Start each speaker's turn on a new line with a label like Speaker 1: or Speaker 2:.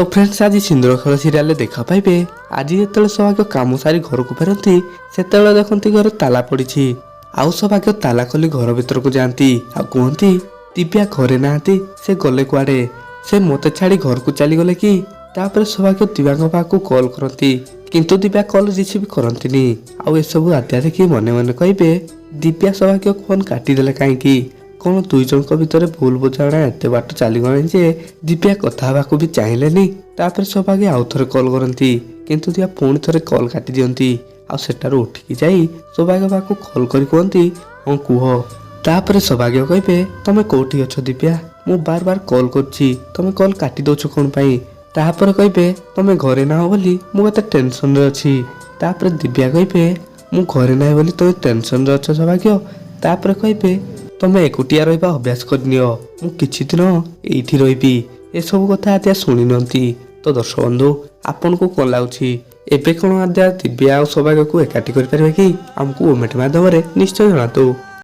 Speaker 1: तो फ्रेंड्स आज सिंदूर खेल सीरियल देखा पाइबे आज जो सौभाग्य कम सारी घर को फेरती से देखती घर ताला पड़ी आउ सौभाग्य ताला खोली घर भीतर को जाती आ कहती दिव्या घरे नहांती से गले कुआड़े से मत छाड़ी घर को चली गले कि तापर सौभाग्य दिव्या पाक कॉल करती किंतु दिव्या कॉल रिसीव करती आउ एसबू आद्या देखी मने मने कहे दिव्या सौभाग्य फोन काटिदेले कहीं कौन दुई जन भितर भूल बुझाणा एत बाट चलीगले जे दिव्या कथा हवाक भी चाहिए तापर सौभाग्य आउ थे कॉल करती किंतु दिव्या पुणी थे कॉल काटी दियंती आठार उठिकी जाई सौभाग्य पाक कॉल कर कहती हाँ कुह तापर सौभाग्य कहे तमें कौटी अछ दिव्या मु बार बार कॉल करछि तमें कॉल काटी दौछ कौन पाई तापर कहे तमें घरे ना हो बोली मु केते टेंशन रे अछि तापर दिव्या कहे मु घरे ना बोली तमें टेंशन रे अछ सौभाग्य तापर कहे तमें एकुटिया रहा अभ्यास करनियो मु किछि दिन एठी रही ए सब कथा आद्या शुणी नंती। तो दर्शक बंधु आपन को कौन लगुच एबे कौन आद्या दिव्या और सौभाग्य को एकाठी कर पारे कि आमको कमेंट माध्यम निश्चय जनातु।